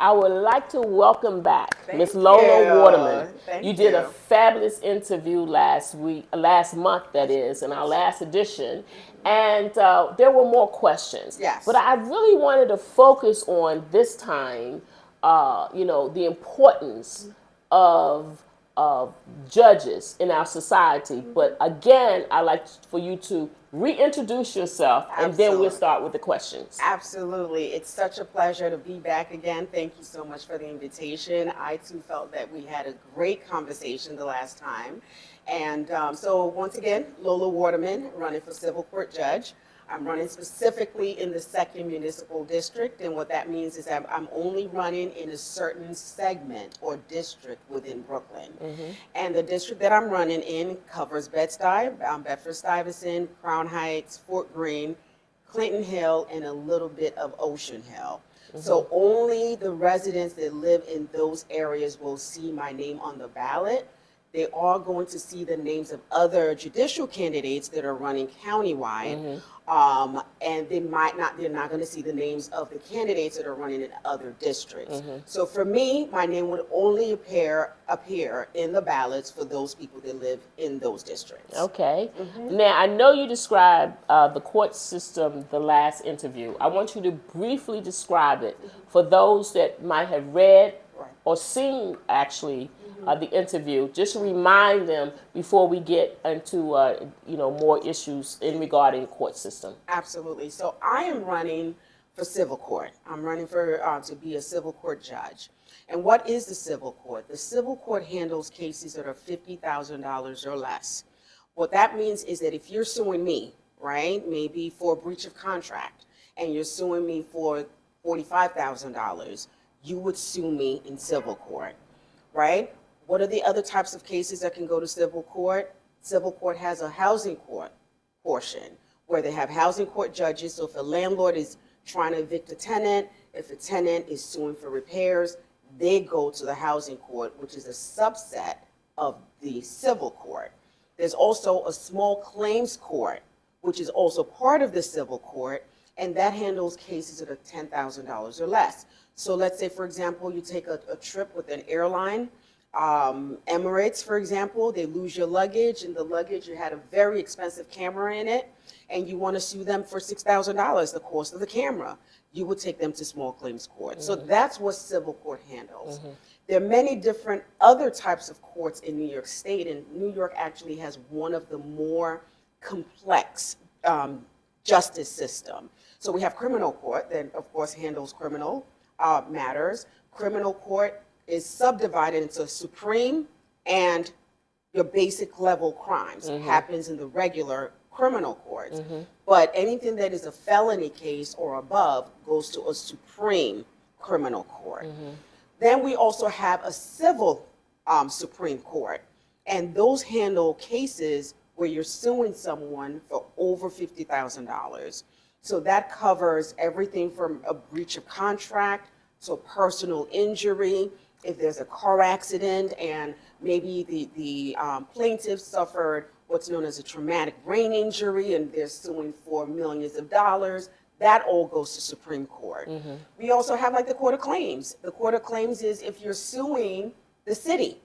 I would like to welcome back Miss Thank Lola Waterman. you. You Thank did a you. fabulous interview last month, that is, in our last edition, and there were more questions. But Yes. I really wanted to focus on this time, the importance of of judges in our society. But again, I like for you to reintroduce yourself, and then we'll Absolutely. start with the questions. Absolutely. It's such a pleasure to be back again. Thank you so much for the invitation. I too felt that we had a great conversation the last time. And so, once again, Lola Waterman, running for civil court judge. I'm running specifically in the second municipal district, and what that means is that I'm only running in a certain segment or district within Brooklyn. And the district that I'm running in covers Bed-Stuy, Bedford-Stuyvesant, Crown Heights, Fort Greene, Clinton Hill, and a little bit of Ocean Hill. So only the residents that live in those areas will see my name on the ballot. They are going to see the names of other judicial candidates that are running countywide. And they're not going to see the names of the candidates that are running in other districts. So for me, my name would only appear in the ballots for those people that live in those districts. Okay. Now, I know you described the court system the last interview. I want you to briefly describe it for those that might have read Right. or seen, actually, the interview. Just remind them before we get into more issues in regarding court system. Absolutely. So I am running for civil court. I'm running for to be a civil court judge. And what is the civil court? The civil court handles cases that are $50,000 or less. What that means is that if you're suing me, right, maybe for breach of contract, and you're suing me for $45,000, you would sue me in civil court, right? What are the other types of cases that can go to civil court? Civil court has a housing court portion where they have housing court judges. So if a landlord is trying to evict a tenant, if a tenant is suing for repairs, they go to the housing court, which is a subset of the civil court. There's also a small claims court, which is also part of the civil court, and that handles cases that are $10,000 or less. So let's say, for example, you take a trip with an airline, Emirates, for example, they lose your luggage, and the luggage, you had a very expensive camera in it, and you want to sue them for $6,000, the cost of the camera. You would take them to small claims court. So that's what civil court handles. There are many different other types of courts in New York State, and New York actually has one of the more complex justice system. So we have criminal court that, of course, handles criminal matters. Criminal court is subdivided into supreme and your basic level crimes. Happens in the regular criminal courts. But anything that is a felony case or above goes to a supreme criminal court. Then we also have a civil Supreme Court, and those handle cases where you're suing someone for over $50,000. So that covers everything from a breach of contract to personal injury. If there's a car accident and maybe the plaintiff suffered what's known as a traumatic brain injury and they're suing for millions of dollars, that all goes to Supreme Court. We also have like the Court of Claims. The Court of Claims is if you're suing the city,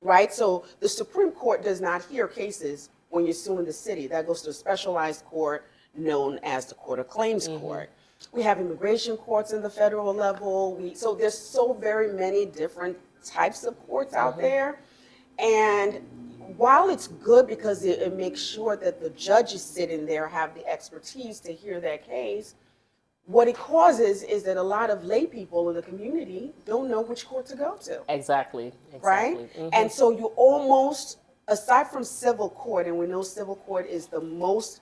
right? So the Supreme Court does not hear cases when you're suing the city. That goes to a specialized court known as the Court of Claims Court. We have immigration courts in the federal level. So there's so very many different types of courts out there. And while it's good because it makes sure that the judges sitting there have the expertise to hear that case, what it causes is that a lot of lay people in the community don't know which court to go to. Exactly. Right? And so you almost, aside from civil court, and we know civil court is the most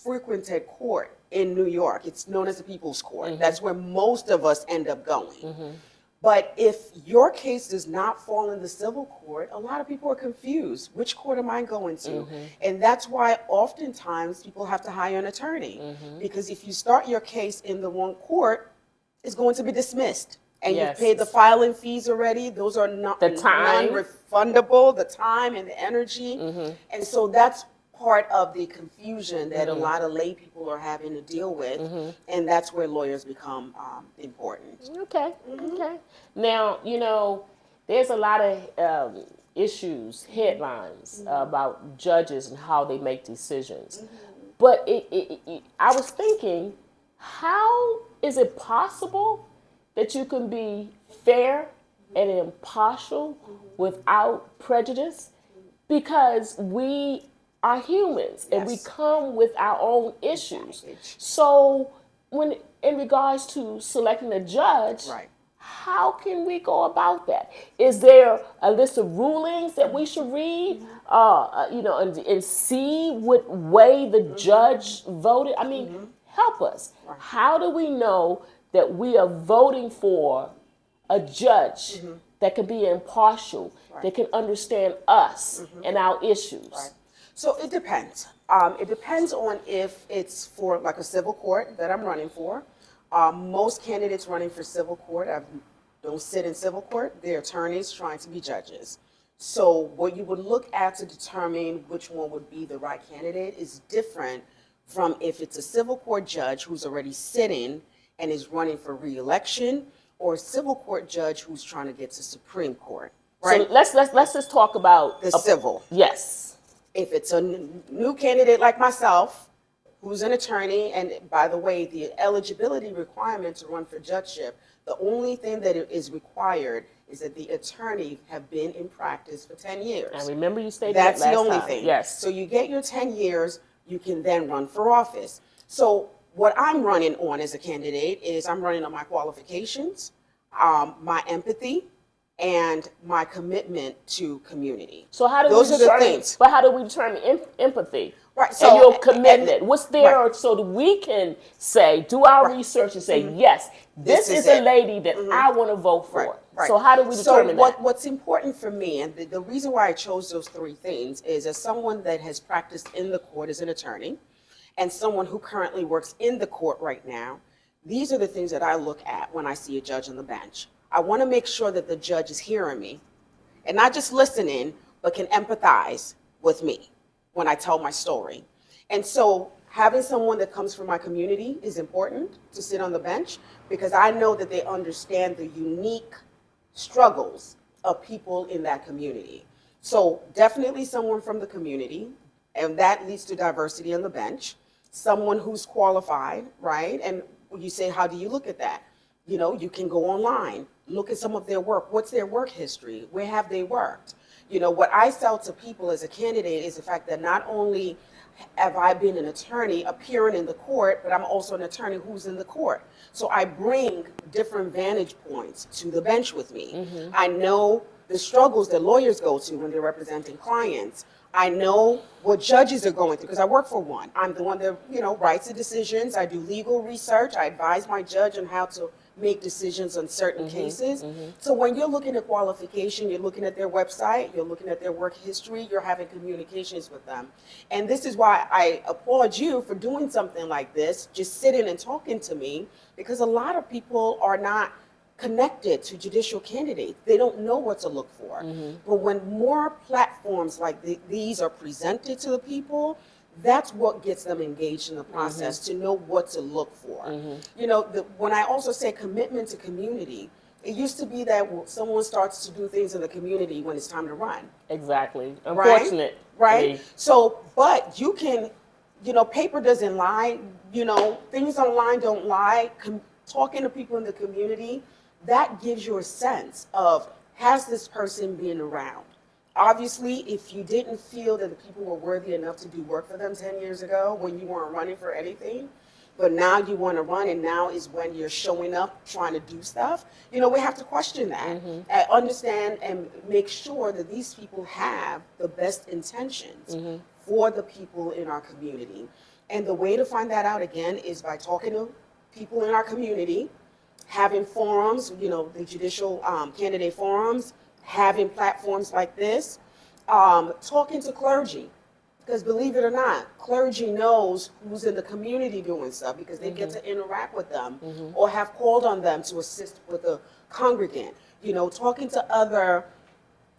frequented court in New York. It's known as the People's Court. That's where most of us end up going. But if your case does not fall in the civil court, a lot of people are confused. Which court am I going to? And that's why oftentimes people have to hire an attorney. Because if you start your case in the wrong court, it's going to be dismissed. And you've paid the filing fees already. Those are not The time. non-refundable, the time and the energy. And so that's part of the confusion that a lot of lay people are having to deal with, and that's where lawyers become important. Okay. Okay. Now, there's a lot of issues, headlines about judges and how they make decisions. But I was thinking, how is it possible that you can be fair and impartial without prejudice? Because we are humans and we Yes. come with our own issues. So, when in regards to selecting a judge, Right. how can we go about that? Is there a list of rulings that we should read, and see what way the judge voted? I mean, help us. How do we know that we are voting for a judge that can be impartial, that can understand us and our issues? Right. So it depends. It depends on if it's for like a civil court that I'm running for. Most candidates running for civil court don't sit in civil court. They're attorneys trying to be judges. So what you would look at to determine which one would be the right candidate is different from if it's a civil court judge who's already sitting and is running for re-election, or a civil court judge who's trying to get to Supreme Court. Right? So let's just talk about The civil. Yes. If it's a new candidate like myself, who's an attorney, and by the way, the eligibility requirement to run for judgeship, the only thing that is required is that the attorney have been in practice for 10 years. And remember you stated That's that the last only time. thing. Yes. So you get your 10 years, you can then run for office. So what I'm running on as a candidate is I'm running on my qualifications, my empathy, and my commitment to community. So how do Those we are the determine? things. But how do we determine empathy? Right, So so- and your commitment. What's there right. so that we can say, do our research and say, yes, this is a it. lady that I want to vote for. Right, right. So how do we determine that? What's important for me, and the reason why I chose those three things, is as someone that has practiced in the court as an attorney, and someone who currently works in the court right now, these are the things that I look at when I see a judge on the bench. I want to make sure that the judge is hearing me, and not just listening, but can empathize with me when I tell my story. And so having someone that comes from my community is important to sit on the bench, because I know that they understand the unique struggles of people in that community. So definitely someone from the community, and that leads to diversity on the bench. Someone who's qualified, right? And you say, how do you look at that? You can go online, look at some of their work. What's their work history? Where have they worked? What I sell to people as a candidate is the fact that not only have I been an attorney appearing in the court, but I'm also an attorney who's in the court. So I bring different vantage points to the bench with me. I know the struggles that lawyers go to when they're representing clients. I know what judges are going through, because I work for one. I'm the one that, writes the decisions. I do legal research. I advise my judge on how to make decisions on certain cases. So when you're looking at qualification, you're looking at their website, you're looking at their work history, you're having communications with them. And this is why I applaud you for doing something like this, just sitting and talking to me, because a lot of people are not connected to judicial candidates. They don't know what to look for. But when more platforms like these are presented to the people, that's what gets them engaged in the process, to know what to look for. When I also say commitment to community, it used to be that someone starts to do things in the community when it's time to run. Exactly. Right? Unfortunate. Right? So, but you can, paper doesn't lie, things online don't lie. Talking to people in the community, that gives you a sense of, has this person been around? Obviously, if you didn't feel that the people were worthy enough to do work for them 10 years ago when you weren't running for anything, but now you want to run, and now is when you're showing up trying to do stuff, we have to question that. And understand and make sure that these people have the best intentions for the people in our community. And the way to find that out, again, is by talking to people in our community, having forums, the judicial candidate forums, having platforms like this, talking to clergy. Because believe it or not, clergy knows who's in the community doing stuff, because they get to interact with them or have called on them to assist with a congregant. Talking to other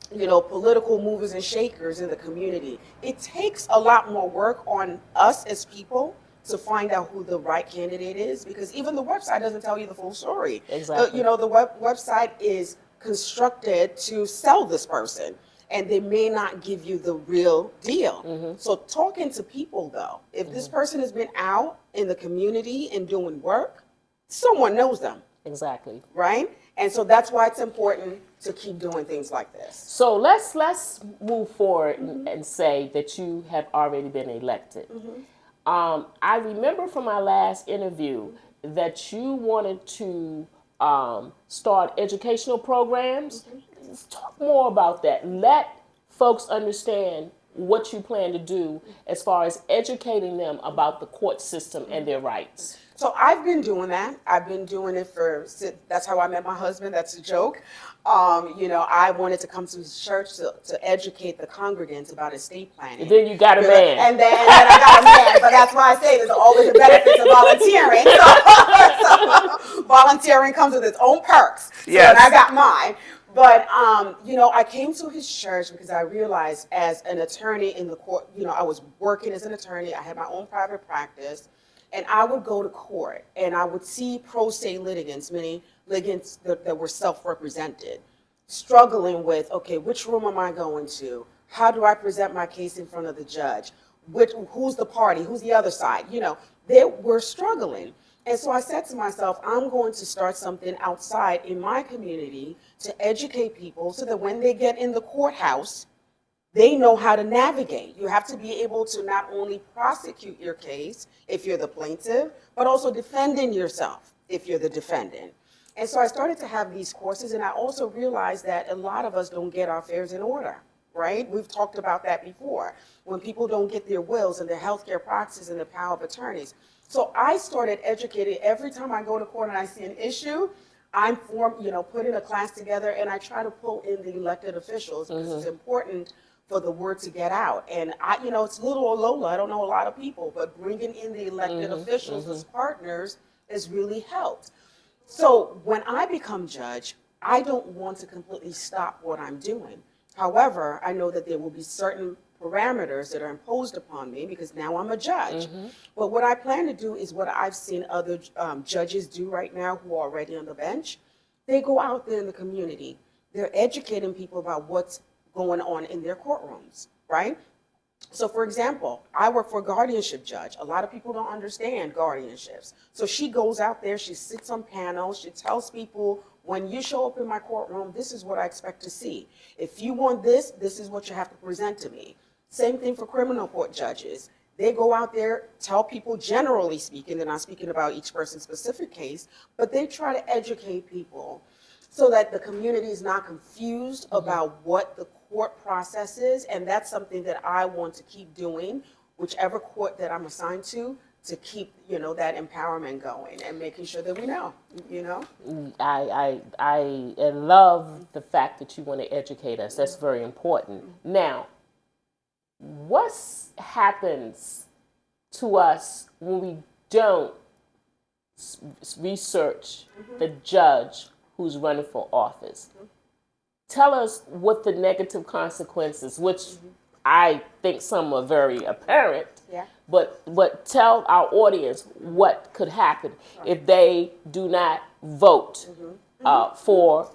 political movers and shakers in the community. It takes a lot more work on us as people to find out who the right candidate is, because even the website doesn't tell you the full story. Exactly. The website is constructed to sell this person, and they may not give you the real deal. So talking to people, though, if this person has been out in the community and doing work, someone knows them, Exactly. right? And so that's why it's important to keep doing things like this. So let's move forward and say that you have already been elected. I remember from our last interview that you wanted to start educational programs. Let's talk more about that. Let folks understand what you plan to do as far as educating them about the court system and their rights. So I've been doing that. I've been doing it that's how I met my husband. That's a joke. I wanted to come to his church to educate the congregants about estate planning. And then you got a man. And then I got a man. But that's why I say there's always a benefit to volunteering. So volunteering comes with its own perks. Yes. And I got mine. But, I came to his church because I realized as an attorney in the court, I was working as an attorney. I had my own private practice. And I would go to court and I would see pro se litigants, meaning litigants that were self-represented, struggling with, okay, which room am I going to? How do I present my case in front of the judge? Who's the party? Who's the other side? They were struggling. And so I said to myself, I'm going to start something outside in my community to educate people so that when they get in the courthouse, they know how to navigate. You have to be able to not only prosecute your case if you're the plaintiff, but also defending yourself if you're the defendant. And so I started to have these courses, and I also realized that a lot of us don't get our affairs in order, right? We've talked about that before, when people don't get their wills and their healthcare practices and the power of attorneys. So I started educating. Every time I go to court and I see an issue, I'm putting a class together, and I try to pull in the elected officials because it's important for the word to get out. And it's little old Lola, I don't know a lot of people, but bringing in the elected officials as partners has really helped. So when I become judge, I don't want to completely stop what I'm doing. However, I know that there will be certain parameters that are imposed upon me because now I'm a judge. But what I plan to do is what I've seen other judges do right now who are already on the bench. They go out there in the community. They're educating people about what's going on in their courtrooms, right? So for example, I work for a guardianship judge. A lot of people don't understand guardianships. So she goes out there, she sits on panels, she tells people, when you show up in my courtroom, this is what I expect to see. If you want this, this is what you have to present to me. Same thing for criminal court judges. They go out there, tell people, generally speaking, they're not speaking about each person's specific case, but they try to educate people so that the community is not confused about what the court process is. And that's something that I want to keep doing, whichever court that I'm assigned to keep, that empowerment going and making sure that we know. I love the fact that you want to educate us. That's very important. Now, what happens to us when we don't research the judge who's running for office? Tell us what the negative consequences, which I think some are very apparent, but tell our audience what could happen if they do not vote for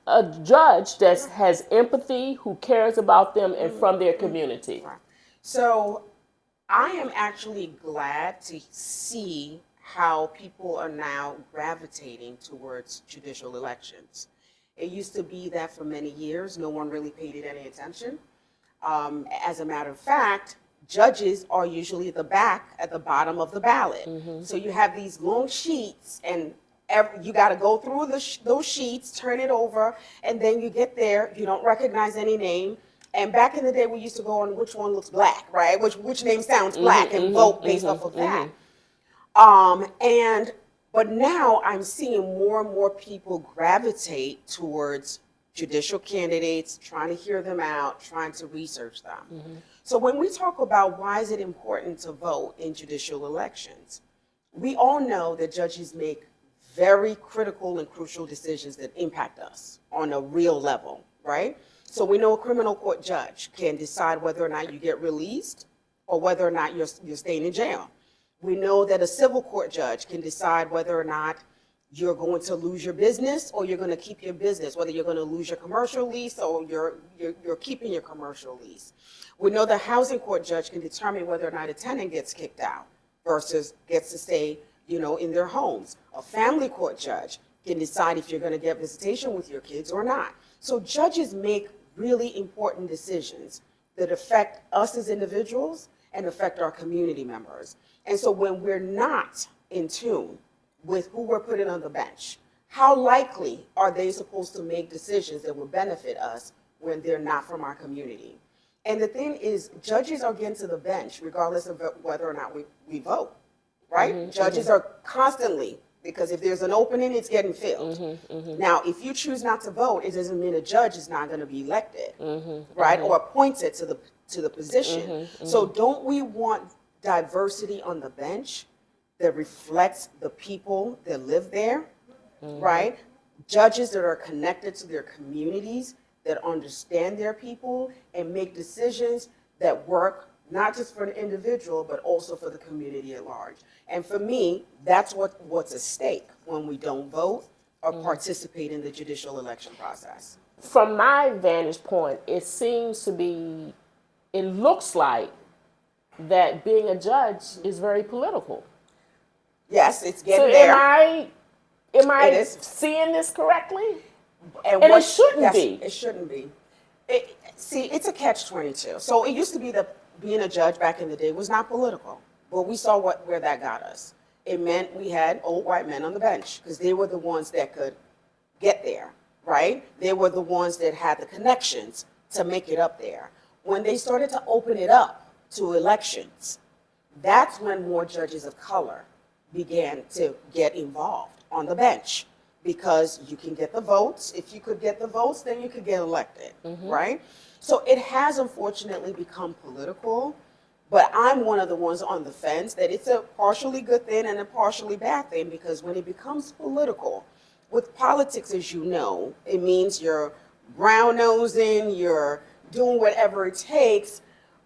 a judge that has empathy, who cares about them and from their community. So I am actually glad to see how people are now gravitating towards judicial elections. It used to be that for many years, no one really paid it any attention. As a matter of fact, judges are usually at the bottom of the ballot. So you have these long sheets, and you got to go through those sheets, turn it over, and then you get there, you don't recognize any name. And back in the day, we used to go on which one looks black, right? Which name sounds black, and vote based off of that. But now I'm seeing more and more people gravitate towards judicial candidates, trying to hear them out, trying to research them. So when we talk about why is it important to vote in judicial elections, we all know that judges make very critical and crucial decisions that impact us on a real level, right? So we know a criminal court judge can decide whether or not you get released or whether or not you're staying in jail. We know that a civil court judge can decide whether or not you're going to lose your business or you're going to keep your business, whether you're going to lose your commercial lease or you're keeping your commercial lease. We know the housing court judge can determine whether or not a tenant gets kicked out versus gets to stay, in their homes. A family court judge can decide if you're going to get visitation with your kids or not. So judges make really important decisions that affect us as individuals and affect our community members. And so when we're not in tune with who we're putting on the bench, how likely are they supposed to make decisions that will benefit us when they're not from our community? And the thing is, judges are getting to the bench regardless of whether or not we vote, right? Judges are constantly, because if there's an opening, it's getting filled. Now, if you choose not to vote, it doesn't mean a judge is not going to be elected, right, or appointed to the position. So don't we want diversity on the bench that reflects the people that live there, right? Judges that are connected to their communities, that understand their people and make decisions that work not just for the individual, but also for the community at large. And for me, that's what's at stake when we don't vote or participate in the judicial election process. From my vantage point, it looks like that being a judge is very political. Yes, it's So getting there. am I It is. seeing this correctly? And it shouldn't yes, be. It shouldn't be. See, it's a catch-22. So it used to be that being a judge back in the day was not political. But we saw where that got us. It meant we had old white men on the bench because they were the ones that could get there, right? They were the ones that had the connections to make it up there. When they started to open it up to elections, that's when more judges of color began to get involved on the bench, because you can get the votes. If you could get the votes, then you could get elected, right? So it has unfortunately become political, but I'm one of the ones on the fence that it's a partially good thing and a partially bad thing, because when it becomes political, with politics, as you know, it means you're brown-nosing, you're doing whatever it takes,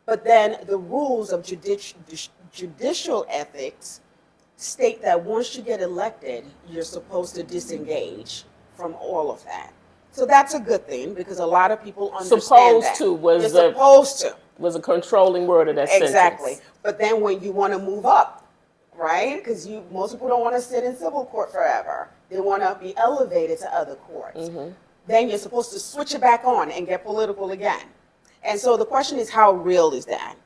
but then the rules of judicial ethics state that once you get elected, you're supposed to disengage from all of that. So that's a good thing, because a lot of people understand Supposed that. to was You're the- supposed to. Was a controlling word of that Exactly. sentence. But then when you want to move up, right? Because most people don't want to sit in civil court forever. They want to be elevated to other courts. Then you're supposed to switch it back on and get political again. And so the question is, how real is that?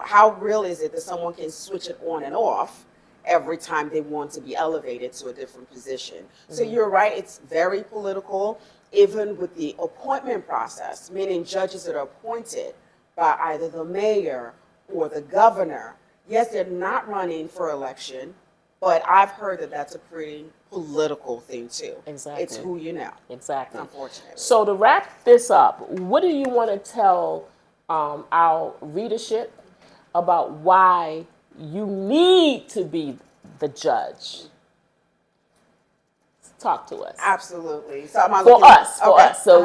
How real is it that someone can switch it on and off every time they want to be elevated to a different position? So you're right, it's very political, even with the appointment process, meaning judges that are appointed by either the mayor or the governor. Yes, they're not running for election, but I've heard that that's a pretty political thing too. Exactly. It's who you know. Exactly. Unfortunately. So to wrap this up, what do you want to tell our readership about why you need to be the judge? Talk to us. Absolutely. So am I For looking- us. Okay. So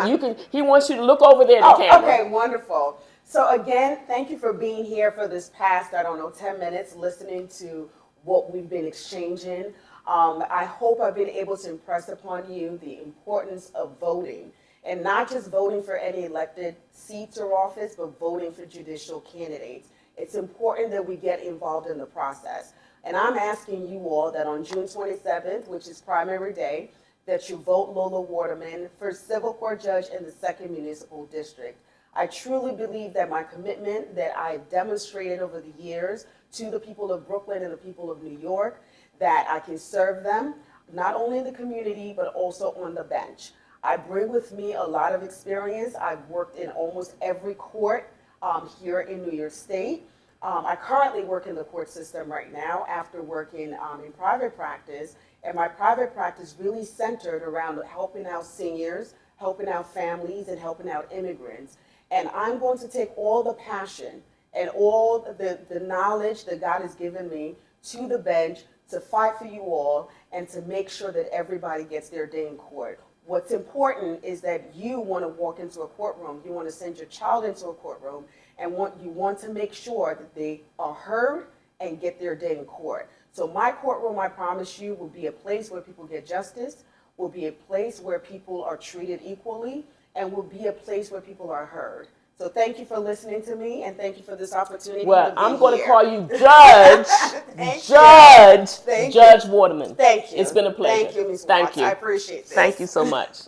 he wants you to look over there at the camera. Okay, wonderful. So again, thank you for being here for this past, 10 minutes, listening to what we've been exchanging. I hope I've been able to impress upon you the importance of voting, and not just voting for any elected seats or office, but voting for judicial candidates. It's important that we get involved in the process. And I'm asking you all that on June 27th, which is primary day, that you vote Lola Waterman for civil court judge in the 2nd Municipal District. I truly believe that my commitment that I've demonstrated over the years to the people of Brooklyn and the people of New York, that I can serve them, not only in the community, but also on the bench. I bring with me a lot of experience. I've worked in almost every court here in New York State. I currently work in the court system right now after working in private practice, and my private practice really centered around helping out seniors, helping out families, and helping out immigrants. And I'm going to take all the passion and all the knowledge that God has given me to the bench to fight for you all and to make sure that everybody gets their day in court. What's important is that you want to walk into a courtroom, you want to send your child into a courtroom, and you want to make sure that they are heard and get their day in court. So my courtroom, I promise you, will be a place where people get justice, will be a place where people are treated equally, and will be a place where people are heard. So thank you for listening to me, and thank you for this opportunity Well, to be I'm going to here. call you Judge, Thank Judge, you. Thank Judge you. Waterman. Thank you. It's been a pleasure. Thank you, Ms. Thank Watts. you. I appreciate this. Thank you so much.